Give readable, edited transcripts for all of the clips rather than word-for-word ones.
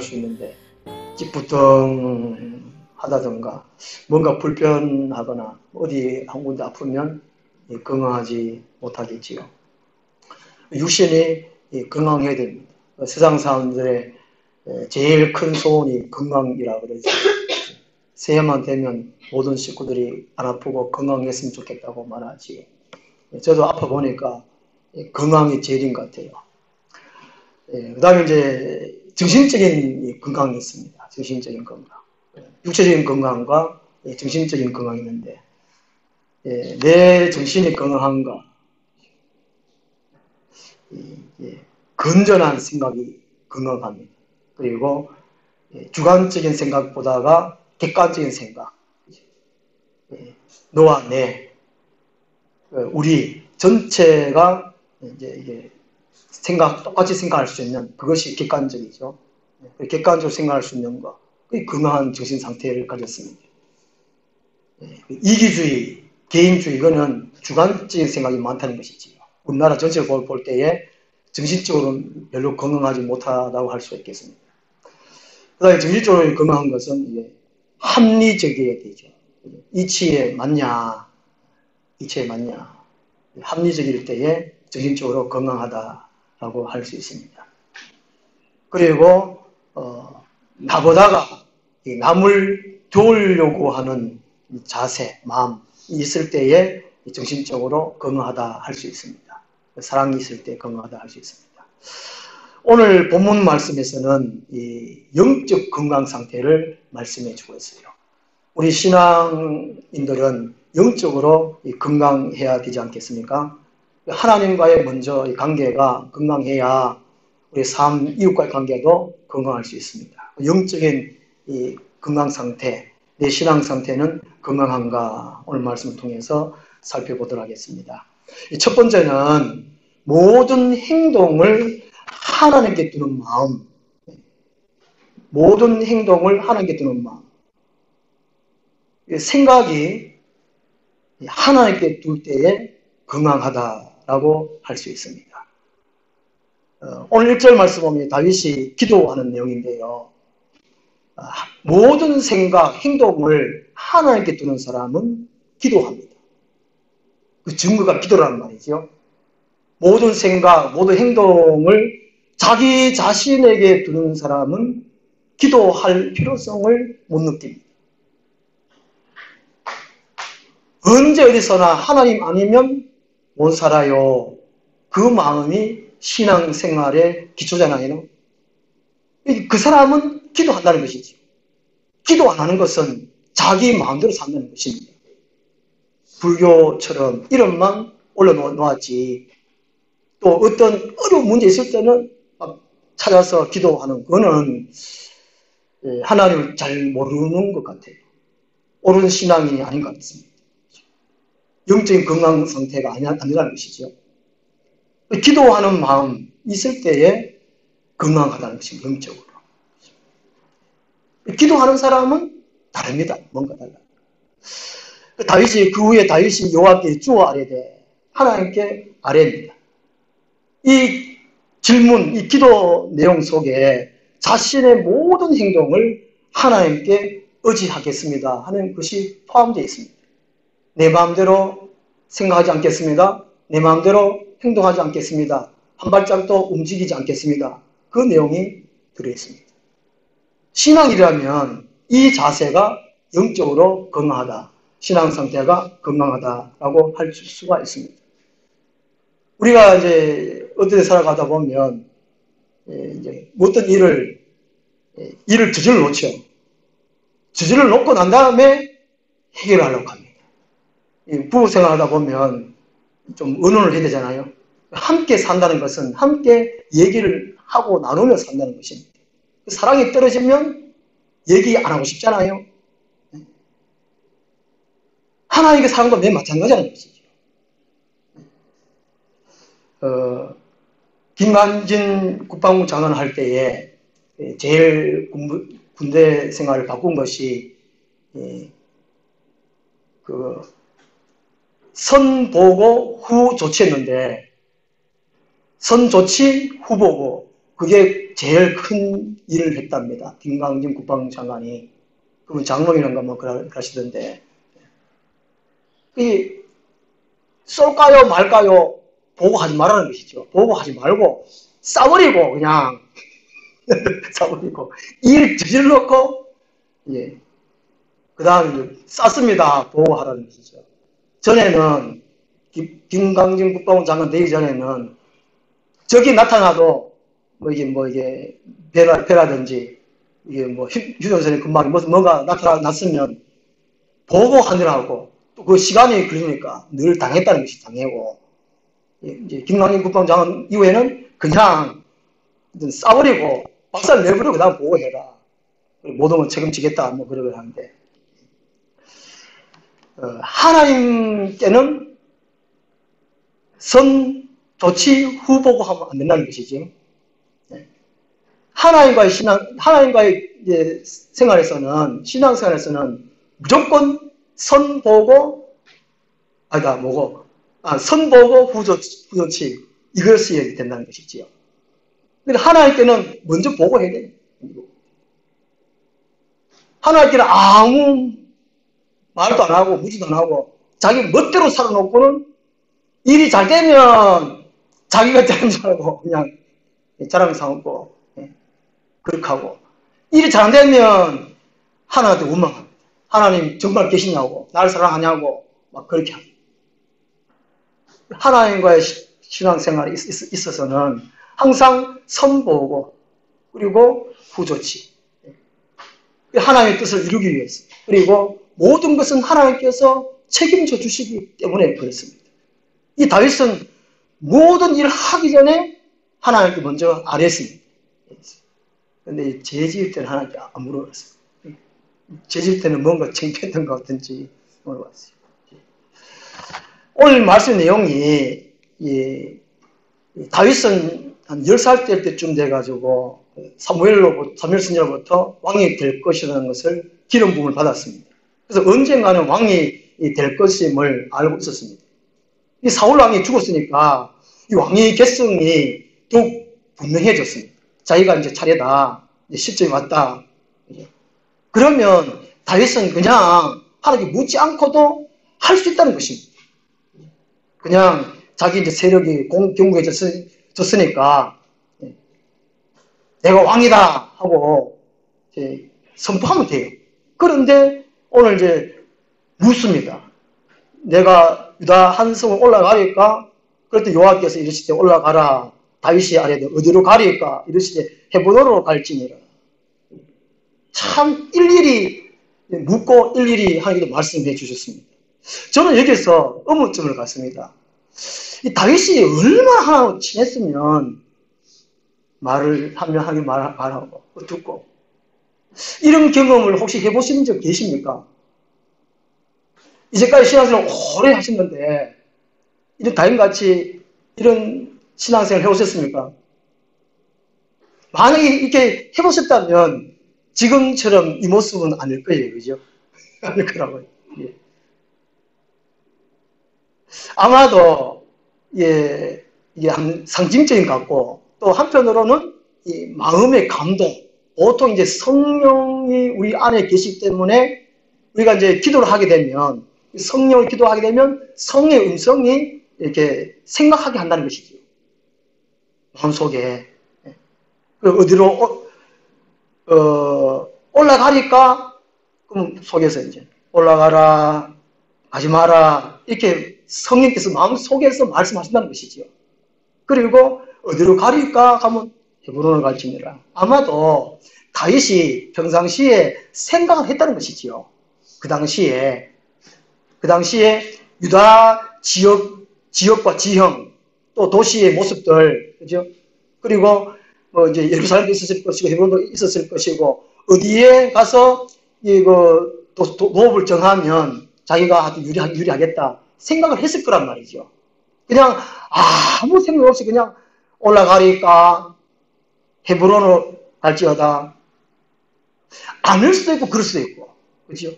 수 있는데 찌뿌둥하다든가 뭔가 불편하거나 어디 한 군데 아프면 건강하지 못하겠지요. 육신이 건강해야 됩니다. 세상 사람들의 제일 큰 소원이 건강이라고 그러죠. 새해만 되면 모든 식구들이 안 아프고 건강했으면 좋겠다고 말하지. 저도 아파 보니까 건강이 제일인 것 같아요. 그 다음에 이제 정신적인 건강이 있습니다. 정신적인 건강. 육체적인 건강과 정신적인 건강이 있는데, 내 정신이 건강한가? 건전한 생각이 건강합니다. 그리고 주관적인 생각보다가 객관적인 생각. 너와 내, 우리 전체가 이제 이게 똑같이 생각할 수 있는 그것이 객관적이죠. 객관적으로 생각할 수 있는 것, 그게 건강한 정신 상태를 가졌습니다. 이기주의, 개인주의, 이거는 주관적인 생각이 많다는 것이지요. 우리나라 전체를 볼 때에 정신적으로 별로 건강하지 못하다고 할 수 있겠습니다. 그 다음에 정신적으로 건강한 것은 이제 합리적이어야 되죠. 이치에 맞냐, 이치에 맞냐. 합리적일 때에 정신적으로 건강하다라고 할 수 있습니다. 그리고 나보다가 남을 도우려고 하는 자세, 마음이 있을 때에 정신적으로 건강하다 할 수 있습니다. 사랑이 있을 때 건강하다 할 수 있습니다. 오늘 본문 말씀에서는 이 영적 건강 상태를 말씀해 주고 있어요. 우리 신앙인들은 영적으로 건강해야 되지 않겠습니까? 하나님과의 먼저 관계가 건강해야 우리 삶, 이웃과의 관계도 건강할 수 있습니다. 영적인 이 건강 상태, 내 신앙 상태는 건강한가? 오늘 말씀을 통해서 살펴보도록 하겠습니다. 첫 번째는 모든 행동을 하나님께 두는 마음. 모든 행동을 하나님께 두는 마음. 생각이 하나님께 둘 때에 건강하다라고 할 수 있습니다. 오늘 1절 말씀 보면 다윗이 기도하는 내용인데요. 모든 생각, 행동을 하나님께 두는 사람은 기도합니다. 그 증거가 기도라는 말이죠. 모든 생각, 모든 행동을 자기 자신에게 두는 사람은 기도할 필요성을 못 느낍니다. 언제 어디서나 하나님 아니면 못 살아요. 그 마음이 신앙생활의 기초잖아요. 그 사람은 기도한다는 것이죠. 기도 안 하는 것은 자기 마음대로 산다는 것입니다. 불교처럼 이름만 올려놓았지. 또 어떤 어려운 문제 있을 때는 찾아서 기도하는 그거는 하나님을 잘 모르는 것 같아요. 옳은 신앙이 아닌 것 같습니다. 영적인 건강 상태가 아니라는 것이죠. 기도하는 마음 있을 때에 건강하다는 것입니다. 영적으로. 기도하는 사람은 다릅니다. 뭔가 달라요. 다윗이 그 후에 다윗이 여호와께 주어 아뢰되 하나님께 아뢰입니다. 이 질문, 이 기도 내용 속에 자신의 모든 행동을 하나님께 의지하겠습니다 하는 것이 포함되어 있습니다. 내 마음대로 생각하지 않겠습니다. 내 마음대로 행동하지 않겠습니다. 한 발짝도 움직이지 않겠습니다. 그 내용이 들어있습니다. 신앙이라면 이 자세가 영적으로 건강하다. 신앙 상태가 건강하다라고 할 수가 있습니다. 우리가 이제 어떤 데 살아가다 보면 이제 어떤 일을 저질러 놓죠. 저질러 놓고 난 다음에 해결하려고 합니다. 부부 생활하다 보면 좀 의논을 해야 되잖아요. 함께 산다는 것은 함께 얘기를 하고 나누며 산다는 것입니다. 사랑이 떨어지면 얘기 안 하고 싶잖아요. 하나님의 사랑도 맨 마찬가지라는 것이죠. 김만진 국방부 장관을 할 때에 제일 군대 생활을 바꾼 것이 선 보고 후 조치했는데 선 조치 후 보고 그게 제일 큰 일을 했답니다. 김강진 국방장관이. 그분 장로인인가 뭐 그러시던데. 이 쏠까요 말까요 보고하지 말라는 것이죠. 보고하지 말고 싸버리고 그냥 싸버리고 일 저질러놓고 예. 그 다음에 쌌습니다. 보고하라는 것이죠. 전에는 김강진 국방부 장관 되기 전에는 적이 나타나도 이게 배라든지 이게 뭐 휴전선의 근방에 뭐가 나타났으면 보고하느라고 또 그 시간이 걸리니까 늘 당했다는 것이 당하고 이제 김강진 국방부 장관 이후에는 그냥 싸버리고 박살 내버리고 그 다음 보고해라. 모든 건 책임지겠다 뭐 그러고 하는데 하나님께는 선 조치 후 보고하면 안 된다는 것이지. 하나님과의 하나님과의 생활에서는, 신앙생활에서는 무조건 선 보고, 선 보고 후조치, 이것을 해야 된다는 것이지요. 근데 하나님께는 먼저 보고해야 돼요. 하나님께는 아무 말도 안 하고, 무지도 안 하고, 자기 멋대로 살아놓고는 일이 잘 되면 자기가 되는 줄 알고, 그냥 자랑 삼고, 그렇게 하고 일이 잘 되면 하나님한테 원망합니다. 하나님 정말 계시냐고 나를 사랑하냐고 막 그렇게 합니다. 하나님과의 신앙생활에 있어서는 항상 선보고 그리고 후조치 하나님의 뜻을 이루기 위해서 그리고 모든 것은 하나님께서 책임져 주시기 때문에 그렇습니다. 이 다윗은 모든 일을 하기 전에 하나님께 먼저 아뢰었습니다. 근데 죄 지을 때는 하나님께 안 물어봤어요. 죄 지을 때는 뭔가 창피했던 것 같은지 물어봤어요. 오늘 말씀 내용이 다윗은 한 10살 때쯤 돼가지고 사무엘 선지자로부터 왕이 될 것이라는 것을 기름 부음을 받았습니다. 그래서 언젠가는 왕이 될 것임을 알고 있었습니다. 이 사울 왕이 죽었으니까 이 왕위 계승이 더욱 분명해졌습니다. 자기가 이제 차례다. 이제 시점이 왔다. 그러면 다윗은 그냥 하나님께 묻지 않고도 할 수 있다는 것입니다. 그냥 자기 이제 세력이 경고해졌으니까 내가 왕이다 하고 이제 선포하면 돼요. 그런데 오늘 이제 묻습니다. 내가 유다 한 성을 올라가리까? 그럴 때 여호와께서 이르시되 올라가라. 다윗이 아래되 어디로 가리까? 이르시되 헤브론으로 갈지니라. 참 일일이 묻고 일일이 하나님께서 말씀해 주셨습니다. 저는 여기서 의문점을 갖습니다. 이 다윗이 얼마나 하나님과 친했으면 말을 하면 하나님 말하고 듣고 이런 경험을 혹시 해보신 적 계십니까? 이제까지 신앙생활을 오래 하셨는데 이런 다윗같이 이런 신앙생활을 해보셨습니까? 만약에 이렇게 해보셨다면 지금처럼 이 모습은 아닐 거예요. 그죠? 아닐 거라고요. 예. 아마도 이게 한 상징적인 것 같고 또 한편으로는 이 마음의 감동 보통 이제 성령이 우리 안에 계시기 때문에 우리가 이제 기도를 하게 되면 성령을 기도하게 되면 성의 음성이 이렇게 생각하게 한다는 것이죠. 마음속에 어디로 올라가니까 그럼 속에서 이제 올라가라 가지 마라 이렇게 성령께서 마음속에서 말씀하신다는 것이죠. 그리고 어디로 가리까 하면 헤브론을 갈지니라. 아마도 다윗이 평상시에 생각을 했다는 것이지요. 그 당시에 유다 지역과 지형 또 도시의 모습들 그죠? 그리고 뭐 이제 예루살렘도 있었을 것이고 헤브론도 있었을 것이고 어디에 가서 이거 노업을 정하면 자기가 유리하겠다 생각을 했을 거란 말이죠. 그냥 아무 생각 없이 그냥 올라가리까 헤브론으로 갈지어다. 않을 수도 있고 그럴 수도 있고 그렇죠?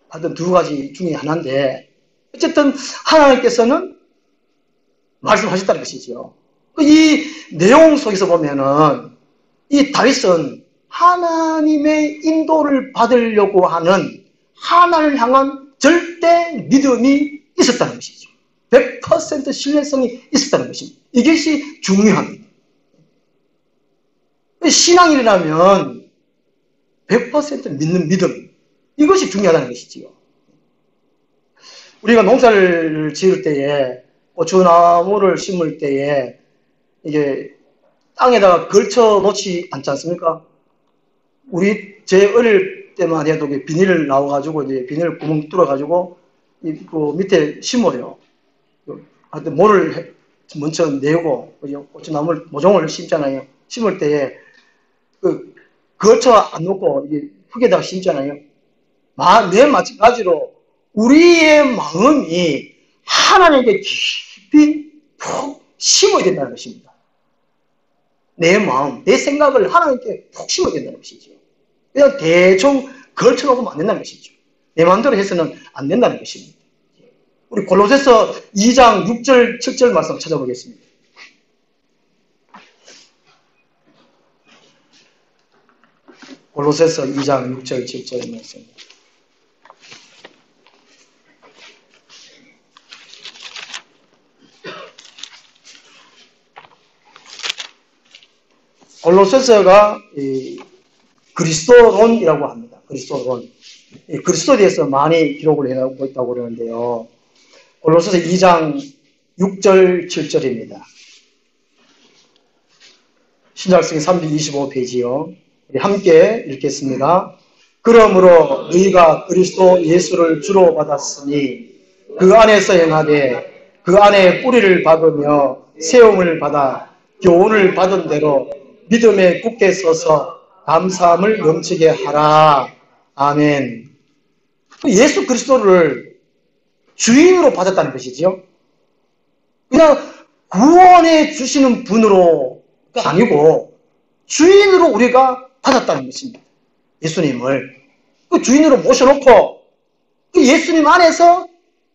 하여튼 두 가지 중에 하나인데 어쨌든 하나님께서는 말씀하셨다는 것이죠. 이 내용 속에서 보면은 이 다윗은 하나님의 인도를 받으려고 하는 하나님을 향한 절대 믿음이 있었다는 것이죠. 100% 신뢰성이 있었다는 것입니다. 이것이 중요합니다. 신앙이라면 100% 믿는 믿음, 이것이 중요하다는 것이지요. 우리가 농사를 지을 때에 고추나무를 심을 때에 이게 땅에다가 걸쳐 놓지 않지 않습니까? 제 어릴 때만 해도 비닐 나와가지고 이제 비닐 구멍 뚫어가지고 그 밑에 심어요. 하여튼 모를 먼저 내고 고추나무를 모종을 심잖아요. 심을 때에 걸쳐 안 놓고 흙에다가 심잖아요. 내 마찬가지로 우리의 마음이 하나님께 깊이 푹 심어야 된다는 것입니다. 내 마음, 내 생각을 하나님께 푹 심어야 된다는 것이죠. 그냥 대충 걸쳐놓으면 안 된다는 것이죠. 내 마음대로 해서는 안 된다는 것입니다. 우리 골로새서 2장 6절, 7절 말씀 찾아보겠습니다. 골로새서 2장 6절, 7절 말씀. 골로새서가 그리스도론이라고 합니다. 그리스도론. 그리스도에 대해서 많이 기록을 해놓고 있다고 그러는데요. 골로새서 2장 6절, 7절입니다. 신약성경 325페이지요. 함께 읽겠습니다. 그러므로 너희가 그리스도 예수를 주로 받았으니 그 안에서 행하되 그 안에 뿌리를 박으며 세움을 받아 교훈을 받은 대로 믿음에 굳게 서서 감사함을 넘치게 하라. 아멘. 예수 그리스도를 주인으로 받았다는 것이지요. 그냥 구원해 주시는 분으로가 아니고 주인으로 우리가 받았다는 것입니다. 예수님을 그 주인으로 모셔놓고 그 예수님 안에서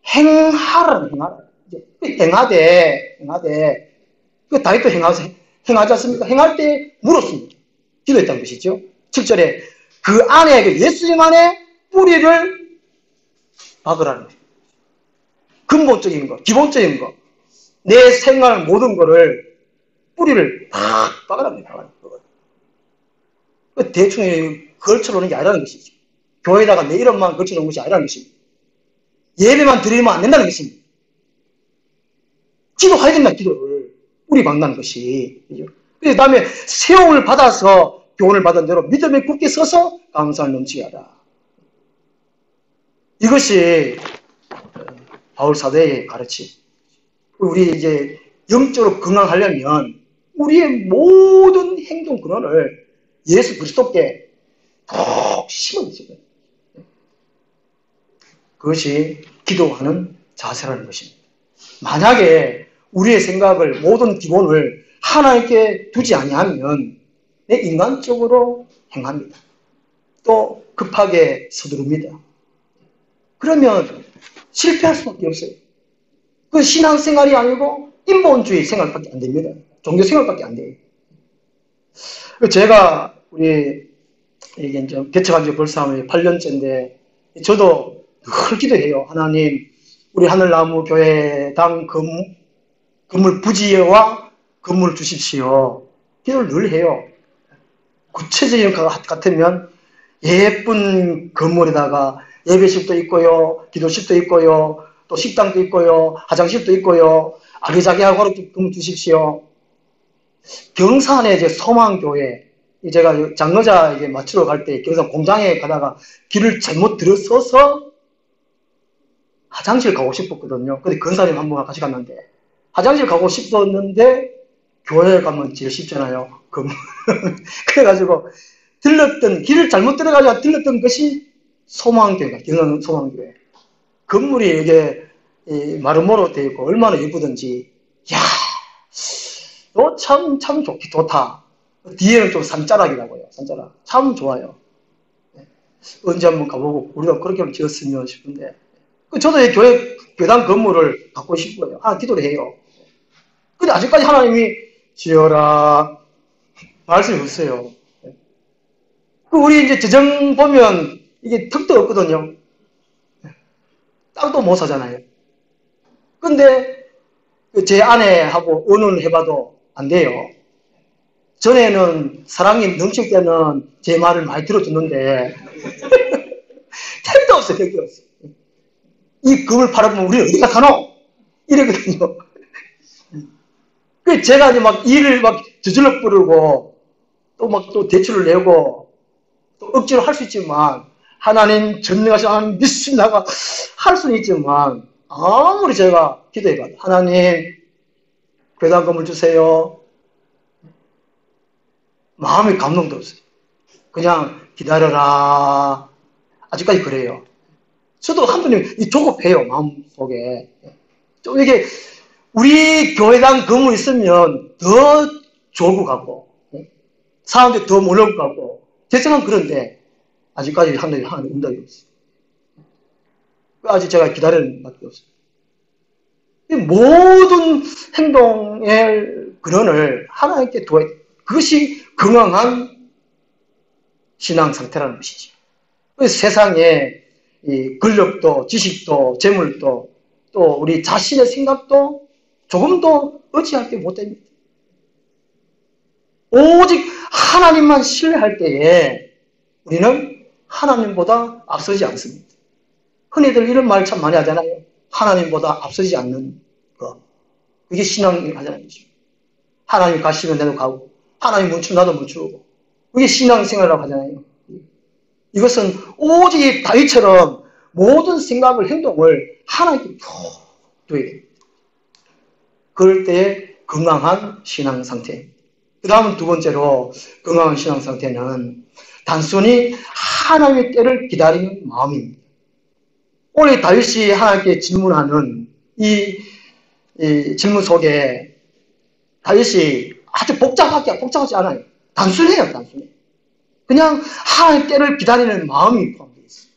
행하라. 행하되 그 다윗도 행하지 않습니까? 행할 때 물었습니다. 기도했다는 것이죠. 7절에 그 안에 그 예수님 안에 뿌리를 박으라는 거예요. 근본적인 거, 기본적인 거, 내 생활 모든 거를 뿌리를 팍 박으랍니다. 대충 걸쳐놓는 게 아니라는 것이죠. 교회에다가 내 이름만 걸쳐놓은 것이 아니라는 것입니다. 예배만 드리면 안 된다는 것입니다. 기도해야 된다, 기도를. 뿌리 박는 것이. 그 다음에 세움을 받아서 교훈을 받은 대로 믿음에 굳게 서서 감사를 넘치게 하라. 이것이 바울 사도의 가르침. 우리 이제 영적으로 건강하려면 우리의 모든 행동 근원을 예수 그리스도께 푹 심어야 돼요. 그것이 기도하는 자세라는 것입니다. 만약에 우리의 생각을 모든 기본을 하나님께 두지 아니하면 내 인간적으로 행합니다. 또 급하게 서두릅니다. 그러면 실패할 수밖에 없어요. 그 신앙생활이 아니고 인본주의 생활밖에 안 됩니다. 종교 생활밖에 안 돼요. 제가 우리 이게 이제 개척한 지 벌써 8년째인데 저도 늘 기도해요. 하나님, 우리 하늘나무 교회당 건물 부지와 건물을 주십시오. 기도를 늘 해요. 구체적인 것 같으면 예쁜 건물에다가 예배실도 있고요, 기도실도 있고요, 또 식당도 있고요, 화장실도 있고요, 아기자기하고 건물 주십시오. 경산에 이제 소망교회, 제가 장로자 이제 맞추러 갈 때 경산 공장에 가다가 길을 잘못 들어서서 화장실 가고 싶었거든요. 근데 근사님 한 번 같이 갔는데 화장실 가고 싶었는데 교회 가면 제일 쉽잖아요. 그래가지고 길을 잘못 들어가지고 들렀던 것이 소망교회가 경산 소망교회. 건물이 이게 마루모로 되어 있고 얼마나 예쁘던지, 야, 참 좋다. 뒤에는 좀 산자락이라고요. 산자락. 참 좋아요. 언제 한번 가보고 우리가 그렇게 한번 지었으면 싶은데, 저도 교당 건물을 갖고 싶어요. 기도를 해요. 근데 아직까지 하나님이 지어라. 말씀이 없어요. 우리 이제 재정 보면 이게 턱도 없거든요. 땅도 못 사잖아요. 근데 제 아내하고 의논해봐도 안 돼요. 전에는 사랑이 넘칠 때는 제 말을 많이 들어줬는데 택도 없어요. 택도 없어요. 이 금을 팔아보면 우리 어디가 사노? 이러거든요. 그 제가 이제 막 일을 막 저질러 부르고 또 막 또 대출을 내고 또 억지로 할 수 있지만 하나님 전능하신 하나님 믿습니다가 할 수는 있지만 아무리 제가 기도해봐도 하나님 배당금을 주세요. 마음의 감동도 없어요. 그냥 기다려라. 아직까지 그래요. 저도 한번님 조급해요. 마음속에. 좀 이게 우리 교회당 건물 있으면 더 좋을 것 같고 사람들이 더 몰려올 것 같고 제 생각은 그런데 아직까지 하나님 응답이 없어요. 아직 제가 기다리는 밖에 없어요. 모든 행동의 근원을 하나님께 두어야 돼요. 그것이 건강한 신앙 상태라는 것이죠. 세상에 이 권력도 지식도 재물도 또 우리 자신의 생각도 조금도 의지할 게 못 됩니다. 오직 하나님만 신뢰할 때에 우리는 하나님보다 앞서지 않습니다. 흔히들 이런 말 참 많이 하잖아요. 하나님보다 앞서지 않는 것. 그게 신앙을 하자는 거죠. 하나님 가시면 나도 가고 하나님 멈추면 나도 멈추고 그게 신앙생활이라고 하잖아요. 이것은 오직 다윗처럼 모든 생각을 행동을 하나님께 둬야 됩니다. 그럴 때에 건강한 신앙 상태. 그 다음은 두 번째로 건강한 신앙 상태는 단순히 하나님의 때를 기다리는 마음입니다. 오늘 다윗이 하나님께 질문하는 이 질문 속에 다윗이 아주 복잡하지 않아요. 단순해요, 단순해. 그냥 하나님의 때를 기다리는 마음이 포함되어 있어요.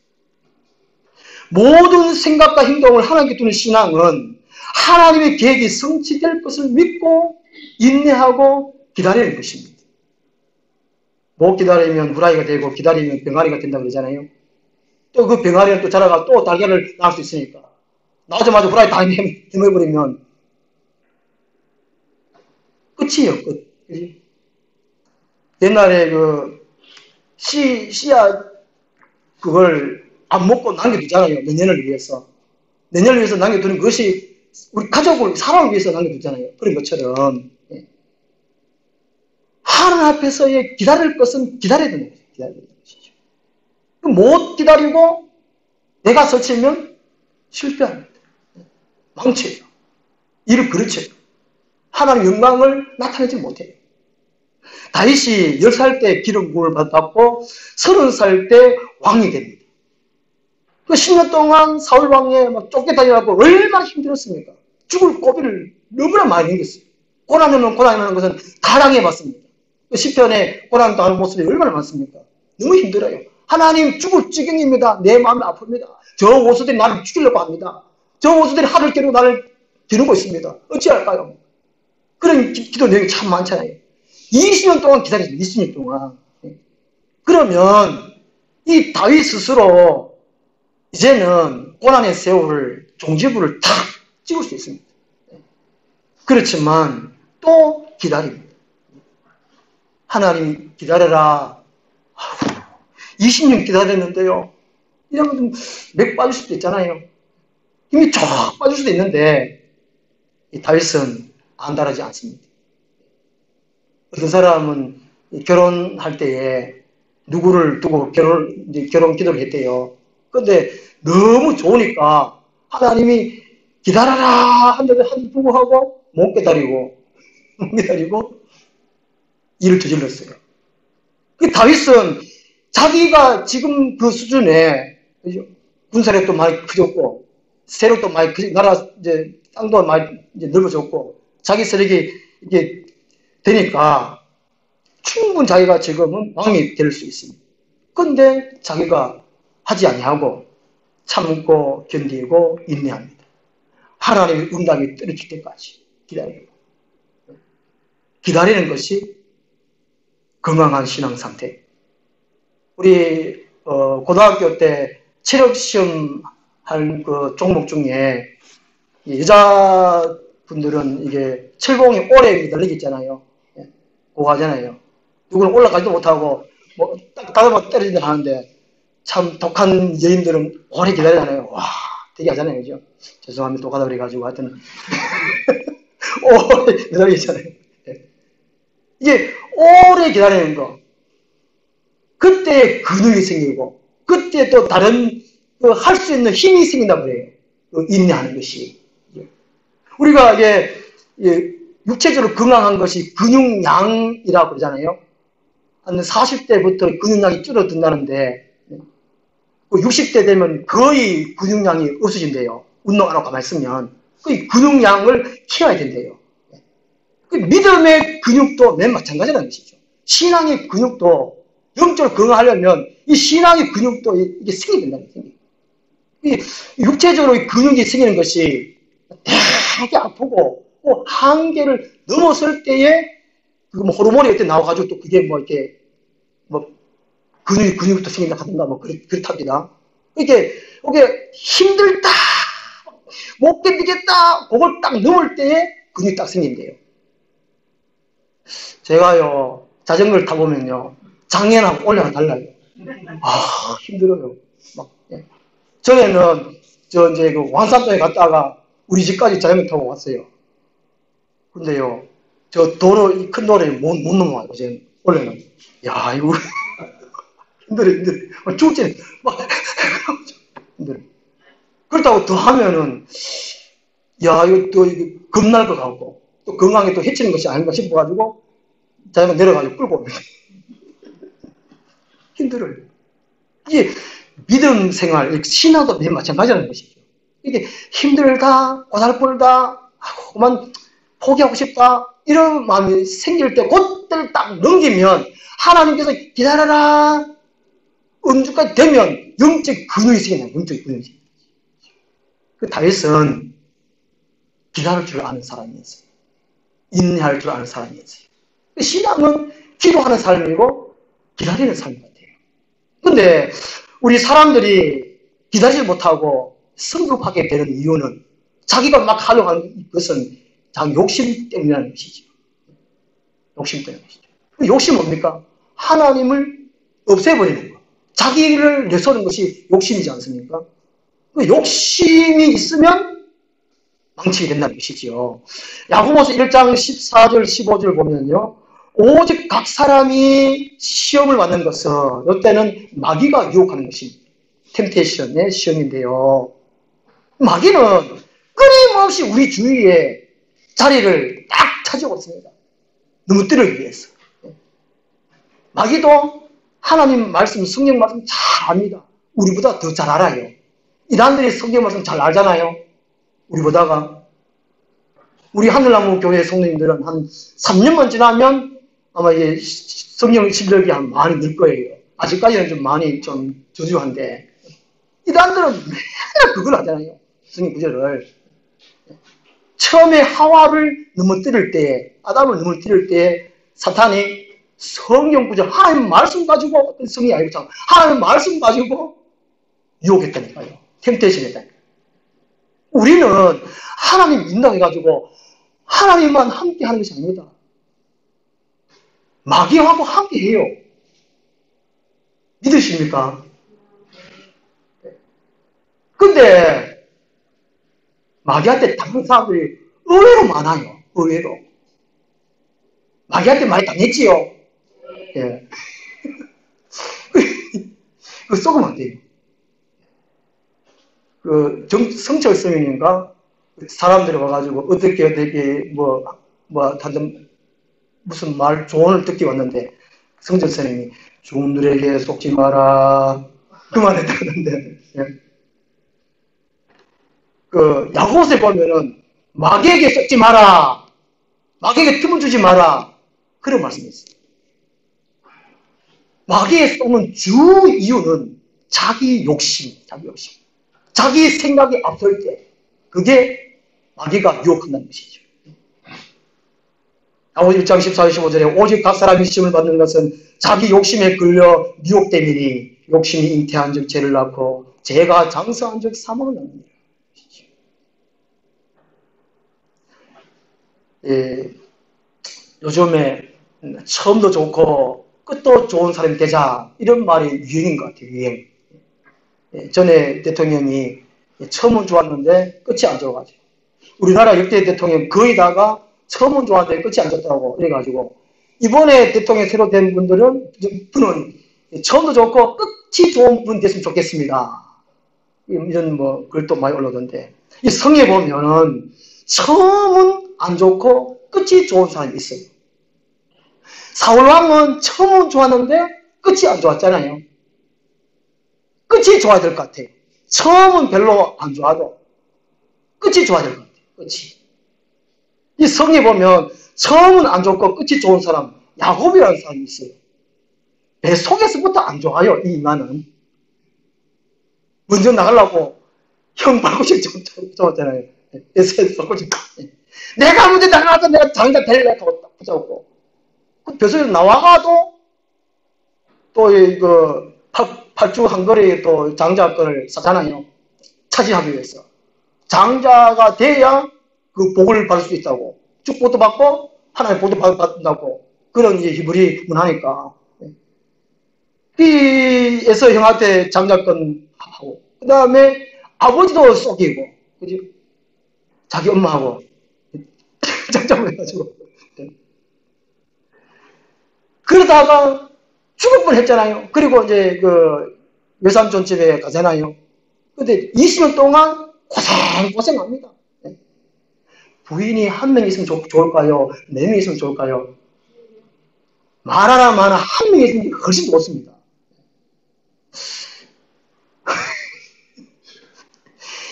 모든 생각과 행동을 하나님께 두는 신앙은 하나님의 계획이 성취될 것을 믿고 인내하고 기다리는 것입니다. 못 기다리면 후라이가 되고 기다리면 병아리가 된다고 그러잖아요. 또 그 병아리는 또 자라가 또 달걀을 낳을 수 있으니까 나오자마자 후라이 다 헤매버리면 끝이에요, 끝. 옛날에 그 씨앗 그걸 안 먹고 남겨두잖아요. 내년을 위해서. 내년을 위해서 남겨두는 것이 우리 가족을, 사람을 위해서 남겨두잖아요. 그런 것처럼. 하나님 앞에서의 기다릴 것은 기다려야 되는 거죠. 기다려야 되는 것이죠. 못 기다리고 내가 설치면 실패합니다. 망쳐요. 일을 그르쳐요. 하나님 영광을 나타내지 못해요. 다윗이 10살 때 기름 부음을 받았고 30살 때 왕이 됩니다. 그 10년 동안 사울 왕에 막 쫓겨다니라고 얼마나 힘들었습니까? 죽을 고비를 너무나 많이 넘겼어요. 고난이라는 것은 다 당해봤습니다. 그 시편에 고난 당하는 모습이 얼마나 많습니까? 너무 힘들어요. 하나님 죽을 지경입니다. 내 마음이 아픕니다. 저 원수들이 나를 죽이려고 합니다. 저 원수들이 하늘 깨고 나를 겨누고 있습니다. 어찌할까요? 그런 기도 내용이 참 많잖아요. 20년 동안 기다렸어요. 20년 동안. 그러면 이 다윗 스스로 이제는 고난의 세월을 종지부를 탁 찍을 수 있습니다. 그렇지만 또 기다립니다. 하나님 기다려라. 20년 기다렸는데요. 이러면 맥 빠질 수도 있잖아요. 힘이 쫙 빠질 수도 있는데 이 다윗은 안달하지 않습니다. 어떤 사람은 결혼할 때에 누구를 두고 결혼 기도를 했대요. 근데 너무 좋으니까 하나님이 기다려라 한다고 하고 못 기다리고 일을 저질렀어요. 그 다윗은 자기가 지금 그 수준에 군사력도 많이 커졌고 세력도 많이 나라 이제 땅도 많이 이제 넓어졌고 자기 세력이 이게 되니까 충분히 자기가 지금은 왕이 될 수 있습니다. 그런데 자기가 하지 아니하고 참고 견디고 인내합니다. 하나님의 응답이 떨어질 때까지 기다립니다. 기다리는 것이 건강한 신앙 상태. 우리 고등학교 때 체력시험 할 그 종목 중에 여자분들은 이게 철봉이 오래 매달리기 있잖아요. 그거 하잖아요. 누구는 올라가지도 못하고 뭐 다다마 떨어진다 하는데 참 독한 여인들은 오래 기다리잖아요. 와, 되게 하잖아요. 그죠? 죄송합니다. 독하다 그래가지고 하여튼 오래 기다리잖아요. 이게 오래 기다리는 거. 그때 근육이 생기고 그때 또 다른 할 수 있는 힘이 생긴다고 그래요. 인내하는 것이. 우리가 이게 육체적으로 건강한 것이 근육량이라고 그러잖아요. 한 40대부터 근육량이 줄어든다는데 60대 되면 거의 근육량이 없어진대요. 운동 안 하고 가만히 있으면. 그 근육량을 키워야 된대요. 그 믿음의 근육도 맨 마찬가지라는 것이죠. 신앙의 근육도 영적으로 건강하려면 이 신앙의 근육도 이게 생겨야 된다는 거예요. 이 육체적으로 이 근육이 생기는 것이 되게 아프고 또 한계를 넘었을 때에 뭐 호르몬이 어떻게 나와가지고 또 그게 뭐 이렇게 뭐 근육도 생긴다 하든가 뭐 그렇답니다. 이게 힘들다 못 견디겠다 그걸 딱 넘을 때에 근육이 딱 생긴대요. 제가요 자전거를 타보면요 작년하고 올해가 달라요. 아 힘들어요. 막 전에는 이제 그 완산동에 갔다가 우리 집까지 자전거 타고 왔어요. 근데요 저 도로 큰 도로에 못 넘어와요. 이제 원래는 야 이거 힘들어 죽지 막 힘들어. 그렇다고 더 하면은 야 이거 또 이거 겁날 것 같고 또 건강에 또 해치는 것이 아닌가 싶어가지고 자전거 내려가지고 끌고 옵니다. 힘들어요. 이게 믿음 생활, 신앙도 맨 마찬가지라는 것이죠. 이게 힘들다, 고달불다, 그만 포기하고 싶다, 이런 마음이 생길 때, 그때를 딱 넘기면, 하나님께서 기다려라, 음주까지 되면, 영적 근육이 생겨나요, 영적 근육이. 그 다윗은 기다릴 줄 아는 사람이었어요. 인내할 줄 아는 사람이었어요. 신앙은 기도하는 삶이고, 기다리는 삶 같아요. 근데, 우리 사람들이 기다리지 못하고 성급하게 되는 이유는 자기가 막 하려고 하는 것은 자기 욕심 때문이라는 것이죠. 욕심 때문인 것이죠. 그 욕심 뭡니까? 하나님을 없애버리는 거. 자기를 내세우는 것이 욕심이지 않습니까? 그 욕심이 있으면 망치게 된다는 것이지요. 야고보서 1장 14절 15절 보면요. 오직 각 사람이 시험을 받는 것은 이때는 마귀가 유혹하는 것입니다. 템테이션의 시험인데요. 마귀는 끊임없이 우리 주위에 자리를 딱 차지하고 있습니다. 넘어뜨리기 위해서. 마귀도 하나님 말씀, 성경 말씀 잘 압니다. 우리보다 더 잘 알아요. 이단들이 성경 말씀 잘 알잖아요. 우리보다가. 우리 하늘나무 교회 성도님들은 한 3년만 지나면 아마 이게 성경 실력이 한 많이 늘 거예요. 아직까지는 좀 많이 좀 저조한데 이단들은 맨날 그걸 하잖아요. 성경 구절을. 처음에 하와를 넘어뜨릴 때에, 아담을 넘어뜨릴 때에 사탄이 성경 구절, 하나님 말씀 가지고, 성경이 아니고 참, 하나님 말씀 가지고 유혹했다니까요. 템테이션 했다니까요. 우리는 하나님 믿는다고 해가지고 하나님만 함께 하는 것이 아닙니다. 마귀하고 함께 해요. 믿으십니까? 근데 마귀한테 당한 사람들이 의외로 많아요. 의외로. 마귀한테 많이 당했지요. 예. 그거 썩으면 안 돼요. 성철성인인가? 사람들이 와가지고 어떻게 다들 무슨 조언을 듣기 왔는데 성철성인이 종들에게 속지 마라. 그만했다는데. 예. 야고보서에 보면은 마귀에게 썩지 마라. 마귀에게 틈을 주지 마라. 그런 말씀이 있어요. 마귀에 쏘는 주 이유는 자기 욕심. 자기 생각이 앞설 때 그게 마귀가 유혹한다는 것이죠. 야고보서 1장 14, 15절에 오직 각 사람이 시험을 받는 것은 자기 욕심에 끌려 미혹됨이니 욕심이 잉태한 즉 죄를 낳고 죄가 장성한 즉 사망을 낳느니라. 예, 요즘에 처음도 좋고 끝도 좋은 사람이 되자 이런 말이 유행인 것 같아요. 유행. 예, 전에 대통령이 처음은 좋았는데 끝이 안 좋아가지고 우리나라 역대 대통령 거의 다가 처음은 좋았는데 끝이 안 좋다고 이래가지고 이번에 대통령 새로 된 분은 처음도 좋고 끝이 좋은 분 됐으면 좋겠습니다. 이런 뭐 글도 많이 올라오던데 이 성에 보면은 처음은 안 좋고 끝이 좋은 사람이 있어요. 사울왕은 처음은 좋았는데 끝이 안 좋았잖아요. 끝이 좋아야 될 것 같아요. 처음은 별로 안 좋아도 끝이 좋아야 될 것 같아요. 끝이. 이 성에 보면 처음은 안 좋고 끝이 좋은 사람 야곱이라는 사람이 있어요. 배 속에서부터 안 좋아요. 이 인간은. 먼저 나가려고 형 발고식 잡았잖아요. 에서에서 발고식. 내가 먼저 나가서 내가 장자 데리려 하고 딱 붙잡고 그 벼슬에 나와가도 또 이거 팔주 한거리에 또 장자권을 사잖아요. 차지하기 위해서. 장자가 돼야 그 복을 받을 수 있다고. 축복도 받고 하나님의 복도 받는다고. 그런 이제 히브리 문화니까. 그래서 형한테 장자권 하고 그 다음에 아버지도 속이고 그지? 자기 엄마하고 장자권 해가지고 그러다가 죽을 뻔했잖아요. 그리고 이제 그 외삼촌 집에 가잖아요. 근데 20년 동안 고생합니다. 부인이 한 명 있으면 좋을까요? 4명 있으면 좋을까요? 말하나 마나 한 명 있으면 훨씬 좋습니다.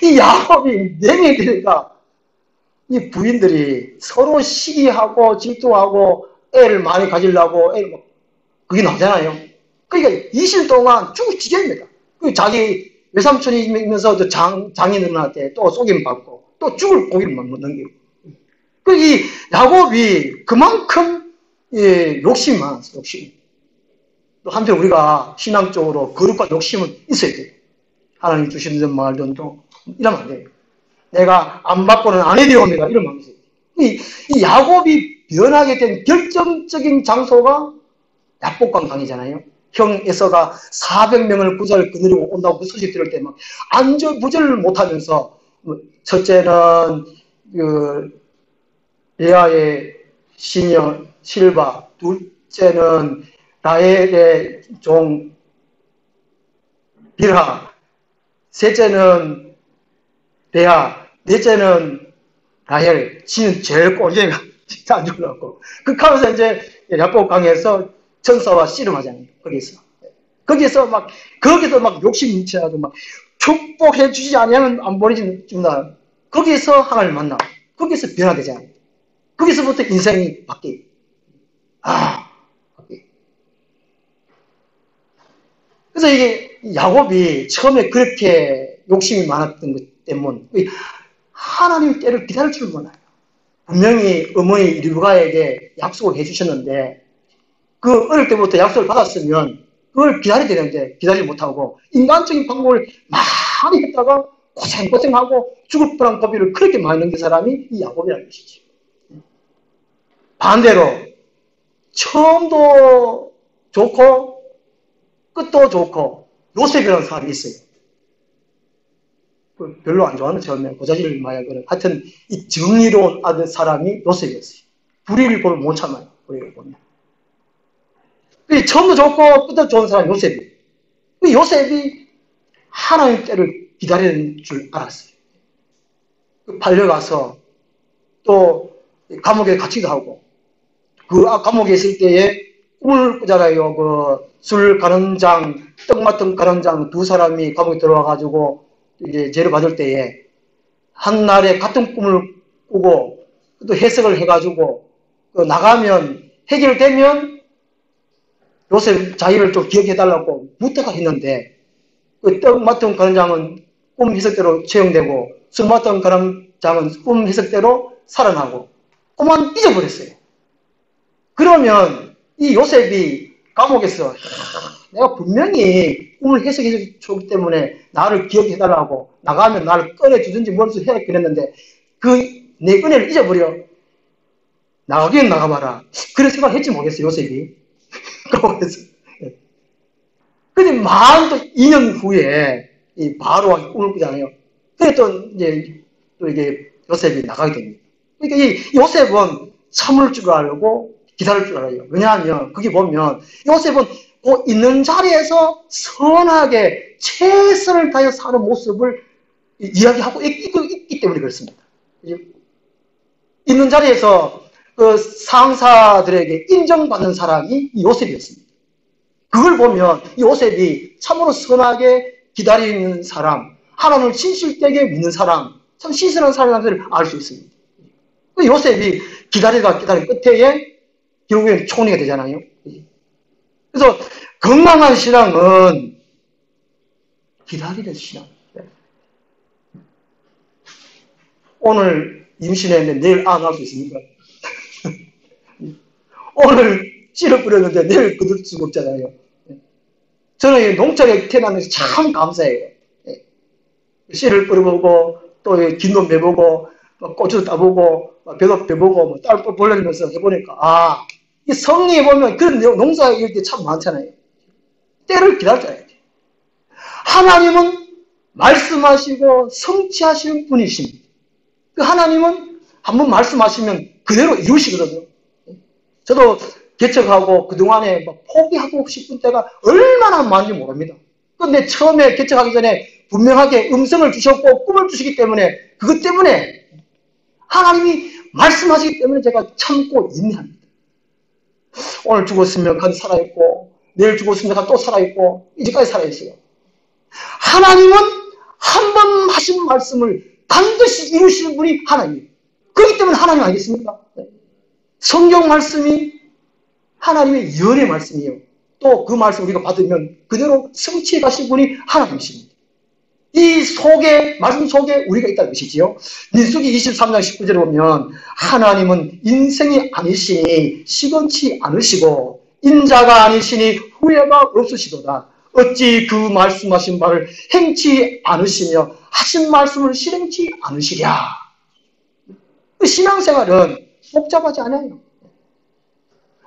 이 야곱이 4명이 되니까 이 부인들이 서로 시기하고 질투하고 애를 많이 가지려고 애를 막 그게 나잖아요. 그러니까 20년 동안 죽을 지경입니다. 자기 외삼촌이 있면서 장인어른한테 또 속임 받고 또 죽을 고기를 넘기고. 이 야곱이 그만큼 욕심이 많았어요. 욕심. 또 한편 우리가 신앙적으로 거룩과 욕심은 있어야 돼요. 하나님 주시는 말들도 이러면 안 돼요. 내가 안 받고는 안 해드려옵니다. 이런 마음이 있어요. 이 야곱이 변하게 된 결정적인 장소가 약복강 강이잖아요. 형 에서가 400명을 부자를 거느리고 온다고 그 소식 들을 때 막 안절부절을 못하면서 첫째는 그 레아의 시녀 실바, 둘째는 라헬의 종 빌하, 셋째는 레아, 넷째는 라헬. 지는 제일 꼴쟁이가 진짜 안 좋으라고. 그 하면서 이제 야복강에서 천사와 씨름하잖아요. 거기서 막 욕심 넘쳐가지고 막 축복해 주지 않으면 안 보내준다. 거기서 하나님을 만나. 거기서 변화되잖아요. 거기서부터 인생이 바뀌어요. 바뀌어요. 그래서 이게 야곱이 처음에 그렇게 욕심이 많았던 것 때문에 하나님의 때를 기다릴 줄 몰라요. 분명히 어머니 리브가에게 약속을 해주셨는데 그 어릴 때부터 약속을 받았으면 그걸 기다려야 되는데 기다리지 못하고 인간적인 방법을 많이 했다가 고생하고 죽을 뻔한 고비를 그렇게 많이 넘긴 사람이 이 야곱이라는 것이지. 반대로 처음도 좋고 끝도 좋고 요셉이라는 사람이 있어요. 별로 안 좋아하는 처음에 고자질을 많이 하거든. 하여튼 이 정의로운 아들 사람이 요셉이었어요. 불의를 보면 못 참아요. 불의를 보면. 처음도 좋고 끝도 좋은 사람이 요셉이에요. 요셉이 하나님 때를 기다리는 줄 알았어요. 팔려가서 또 감옥에 갇히기도 하고 그 감옥에 있을 때에 꿈을 꾸잖아요. 그 술 가는 장, 떡 맡은 가는 장 두 사람이 감옥에 들어와가지고 이제 죄를 받을 때에 한 날에 같은 꿈을 꾸고 또 해석을 해가지고 나가면 해결되면 요셉 자기를 좀 기억해달라고 부탁을 했는데 그 떡 맡은 가는 장은 꿈 해석대로 채용되고 술 맡은 가는 장은 꿈 해석대로 살아나고 꿈만 잊어버렸어요. 그러면 이 요셉이 감옥에서 내가 분명히 꿈을 해석해 줬기 때문에 나를 기억해달라고 나가면 나를 꺼내주든지 뭘수 해야 그랬는데 그 내 은혜를 잊어버려. 나가긴 나가봐라. 그런 생각을 했지 모르겠어요, 요셉이. 감옥에서. 근데 만 또 2년 후에 이 바로가 꿈을 꾸잖아요. 그래 또 이게 요셉이 나가게 됩니다. 그러니까 이 요셉은 참을 줄 알고 기다릴 줄 알아요. 왜냐하면 거기 보면 요셉은 그 있는 자리에서 선하게 최선을 다해 사는 모습을 이야기하고 있기 때문에 그렇습니다. 있는 자리에서 그 상사들에게 인정받는 사람이 요셉이었습니다. 그걸 보면 요셉이 참으로 선하게 기다리는 사람, 하나님을 진실되게 믿는 사람, 참 신선한 사람을 알 수 있습니다. 요셉이 기다리다 끝에 결국엔 총리가 되잖아요. 그래서 건강한 신앙은 기다리는 신앙. 오늘 임신했는데 내일 안 할 수 있습니까? 오늘 씨를 뿌렸는데 내일 거둘 수가 없잖아요. 저는 농장에 태어나면서 참 감사해요. 씨를 뿌려보고 또 긴도 매보고 고추도 따보고 배도 배보고 딸 벌려면서 해보니까 이 성리에 보면 그런 농사 일이 참 많잖아요. 때를 기다려야 돼. 하나님은 말씀하시고 성취하시는 분이십니다. 그 하나님은 한번 말씀하시면 그대로 이루시거든요. 저도 개척하고 그동안에 포기하고 싶은 때가 얼마나 많은지 모릅니다. 그런데 처음에 개척하기 전에 분명하게 음성을 주셨고 꿈을 주시기 때문에 그것 때문에 하나님이 말씀하시기 때문에 제가 참고 인내합니다. 오늘 죽었으면 간 살아있고 내일 죽었으면 간 또 살아있고 이제까지 살아있어요. 하나님은 한 번 하신 말씀을 반드시 이루시는 분이 하나님이에요. 그렇기 때문에 하나님 아니겠습니까? 성경 말씀이 하나님의 연의 말씀이에요. 또 그 말씀 우리가 받으면 그대로 성취해 가신 분이 하나님이십니다. 이 속에, 말씀 속에 우리가 있다는 것이지요. 민수기 23장 19절에 보면 하나님은 인생이 아니시니 시건치 않으시고 인자가 아니시니 후회가 없으시도다. 어찌 그 말씀하신 바를 행치 않으시며 하신 말씀을 실행치 않으시랴. 그 신앙생활은 복잡하지 않아요.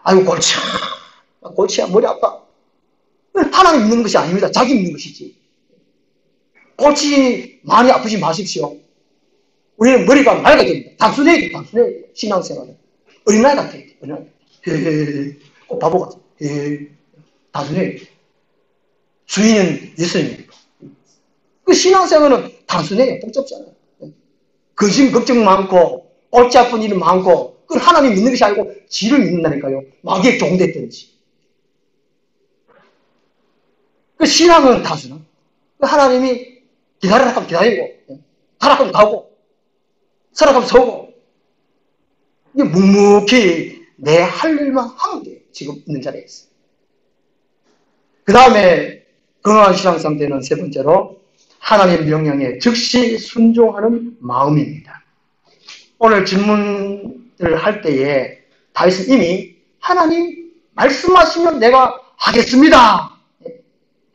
아이고 골치야 머리 아파. 하나님 믿는 것이 아닙니다. 자기 믿는 것이지. 골치 많이 아프지 마십시오. 우리는 머리가 맑아야 됩니다. 단순해야 돼. 신앙생활은 어린아이 같아야 돼. 어린아이. 꼭 바보 같아. 단순해야 돼. 주인은 예수님입니다. 그 신앙생활은 단순해요. 복잡잖아요. 근심 걱정 많고 골치 아픈 일이 많고 그건 하나님 믿는 것이 아니고 지를 믿는다니까요. 마귀의 종됐든지. 그 신앙은 단순한. 그 하나님이 기다리라 하면 기다리고 가라 하면 가고 서라 하면 서고 이게 묵묵히 내 할 일만 하면 돼요. 지금 있는 자리에서. 그 다음에 건강한 신앙 상태는 세 번째로 하나님의 명령에 즉시 순종하는 마음입니다. 오늘 질문을 할 때에 다윗은 이미 하나님 말씀하시면 내가 하겠습니다.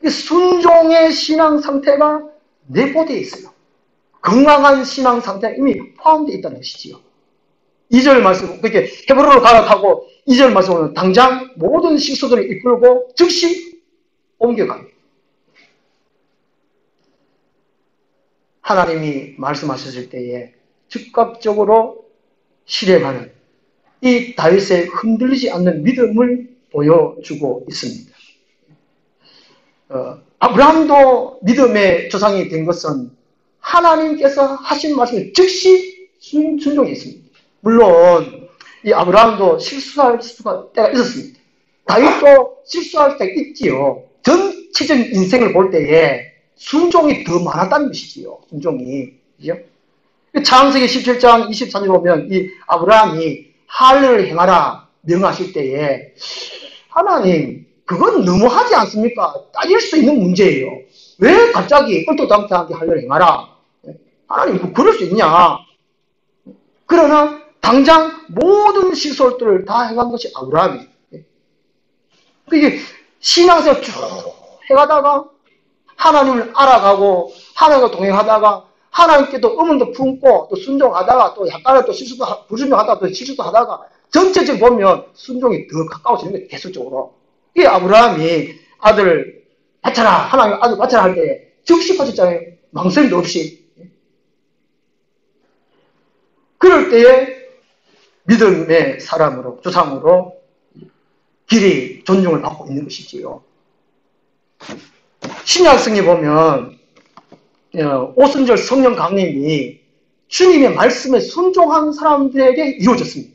순종의 신앙 상태가 내포되어 있어요. 건강한 신앙 상태가 이미 포함되어 있다는 것이지요. 2절 말씀, 그렇게 헤브론으로 갈아타고 2절 말씀은 당장 모든 식소들을 이끌고 즉시 옮겨갑니다. 하나님이 말씀하셨을 때에 즉각적으로 실행하는 이 다윗의 흔들리지 않는 믿음을 보여주고 있습니다. 아브라함도 믿음의 조상이 된 것은 하나님께서 하신 말씀을 즉시 순종했습니다. 물론 이 아브라함도 실수할 때가 있었습니다. 다윗도 실수할 때가 있지요. 전체적인 인생을 볼 때에 순종이 더 많았다는 것이지요. 순종이. 그죠? 창세기 17장 23절 보면 이 아브라함이 할례를 행하라 명하실 때에 하나님 그건 너무하지 않습니까? 따질 수 있는 문제예요. 왜 갑자기 얼토당토하게 할례를 행하라? 하나님 그럴 수 있냐? 그러나 당장 모든 시설들을 다 해간 것이 아브라함이에요. 이게 신앙생활 쭉 해가다가 하나님을 알아가고 하나님과 동행하다가 하나님께도 의문도 품고 또 순종하다가 또 약간의 또 실수도 불순종하다가 또 실수도 하다가 전체적으로 보면 순종이 더 가까워지는 거예요. 계속적으로. 이게 아브라함이 아들 바쳐라, 하나님 아들 바쳐라 할 때 즉시 바쳤잖아요. 망설임도 없이. 그럴 때에 믿음의 사람으로, 조상으로 길이 존중을 받고 있는 것이지요. 신약성에 보면 오순절 성령 강림이 주님의 말씀에 순종한 사람들에게 이루어졌습니다.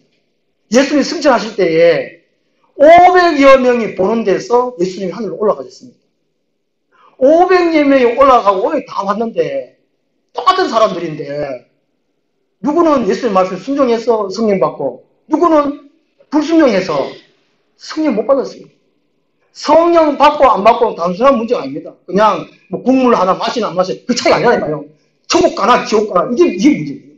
예수님이 승천하실 때에 500여 명이 보는 데서 예수님이 하늘로 올라가셨습니다. 500여 명이 올라가고 다 왔는데 똑같은 사람들인데 누구는 예수님 말씀 순종해서 성령 받고 누구는 불순종해서 성령 못 받았어요. 성령 받고 안 받고 단순한 문제가 아닙니다. 그냥 뭐 국물 하나 마시나 안 마시나 그 차이가 아니라니까요. 천국 가나 지옥 가나 이게 문제예요.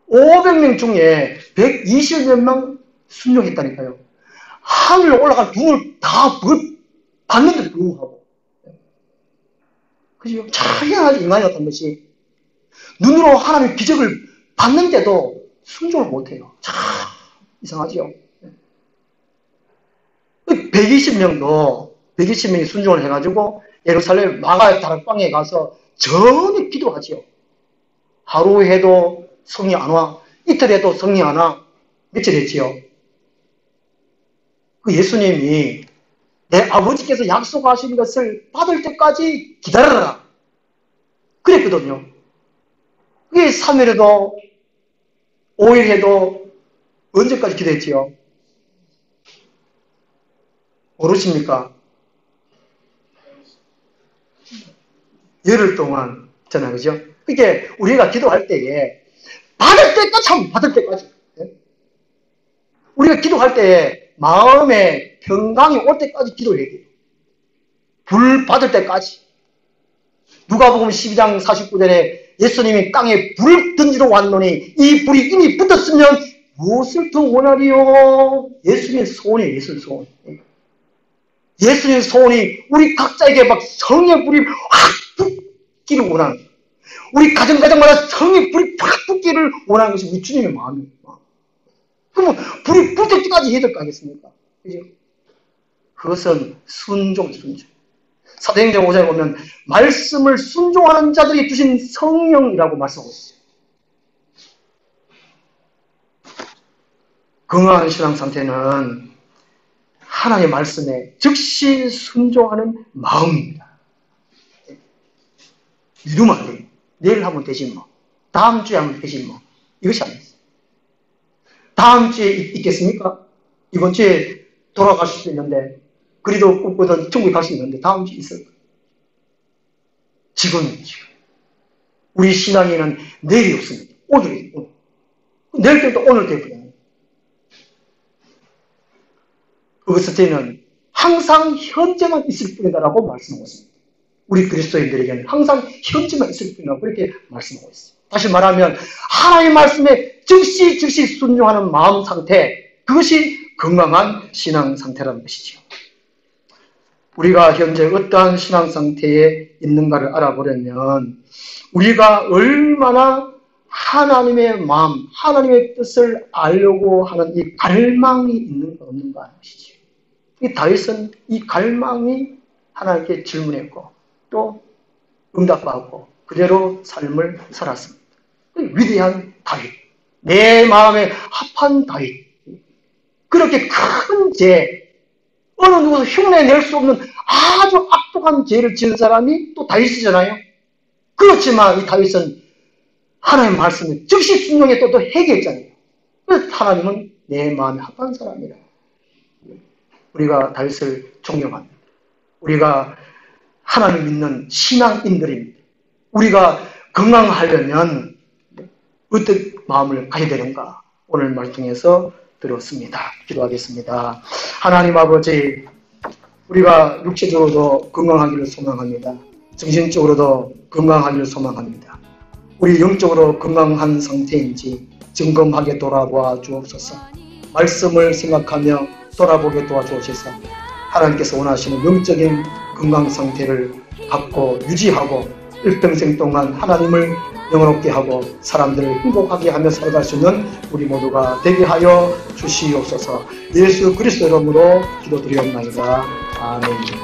500명 중에 120몇 명 순종했다니까요. 하늘로 올라갈 눈을 다 받는데 불구하고. 그죠? 참 희한하게 인간이었던 것이 눈으로 하나님의 기적을 봤는데도 순종을 못해요. 참 이상하죠? 120명이 순종을 해가지고 예루살렘 마가의 다락방에 가서 전혀 기도하지요. 하루 해도 성이 안 와. 이틀 해도 성이 안 와. 며칠 했지요. 그 예수님이 내 아버지께서 약속하신 것을 받을 때까지 기다려라. 그랬거든요. 그게 3일 해도 5일 해도 언제까지 기도했지요? 모르십니까? 열흘 동안 잖아요. 그죠? 그게 우리가 기도할 때에 받을 때까지 받을 때까지. 우리가 기도할 때에 마음의 평강이 올 때까지 기도해야 돼요. 불 받을 때까지. 누가복음 12장 49절에 예수님이 땅에 불을 던지러 왔노니 이 불이 이미 붙었으면 무엇을 더 원하리요? 예수님의 소원이에요. 예수님의 소원. 예수님의 소원이 우리 각자에게 막 성의 불이 확 붙기를 원하는 거예요. 우리 가정마다 성의 불이 확 붙기를 원하는 것이 우리 주님의 마음이에요. 그러면 불이 붙을 때까지 해야 될 거 아니겠습니까? 그죠? 그것은 순종. 사도행전 5장에 보면 말씀을 순종하는 자들이 주신 성령이라고 말씀하고 있어요. 건강한 신앙 상태는 하나님의 말씀에 즉시 순종하는 마음입니다. 미루면 안 돼요. 내일 하면 되지 뭐. 다음 주에 하면 되지 뭐. 이것이 아니에요. 다음 주에 있겠습니까? 이번 주에 돌아가실 수 있는데 그리도 꿈꾸던 천국에 갈 수 있는데 다음 주에 있을까? 지금. 우리 신앙에는 내일이 없습니다. 오늘이. 내일 때도 오늘 때거든요. 그것은 항상 현재만 있을 뿐이다라고 말씀하고 있습니다. 우리 그리스도인들에게는 항상 현재만 있을 뿐이라고 그렇게 말씀하고 있습니다. 다시 말하면 하나님의 말씀에 즉시 순종하는 마음 상태, 그것이 건강한 신앙 상태라는 것이죠. 우리가 현재 어떠한 신앙 상태에 있는가를 알아보려면 우리가 얼마나 하나님의 마음, 하나님의 뜻을 알려고 하는 이 갈망이 있는가 없는가 하는 것이죠. 이 다윗은 이 갈망이 하나님께 질문했고 또 응답받고 그대로 삶을 살았습니다. 위대한 다윗, 내 마음에 합한 다윗, 그렇게 큰 죄, 어느 누구도 흉내낼 수 없는 아주 악독한 죄를 지은 사람이 또 다윗이잖아요. 그렇지만 이 다윗은 하나님의 말씀을 즉시 순종해 또 회개했잖아요. 그래서 하나님은 내 마음에 합한 사람이라. 우리가 다윗을 존경합니다. 우리가 하나님 믿는 신앙인들입니다. 우리가 건강하려면 어떤 마음을 가져야 되는가? 오늘 말씀 중에서 들었습니다. 기도하겠습니다. 하나님 아버지, 우리가 육체적으로도 건강하기를 소망합니다. 정신적으로도 건강하기를 소망합니다. 우리 영적으로 건강한 상태인지 점검하게 돌아보아 주옵소서. 말씀을 생각하며 돌아보게 도와주옵소서. 하나님께서 원하시는 영적인 건강 상태를 갖고 유지하고 일평생 동안 하나님을 영원롭게 하고 사람들을 행복하게 하며 살아갈 수 있는 우리 모두가 되게 하여 주시옵소서. 예수 그리스도 이름으로 기도드리옵나이다. 아멘.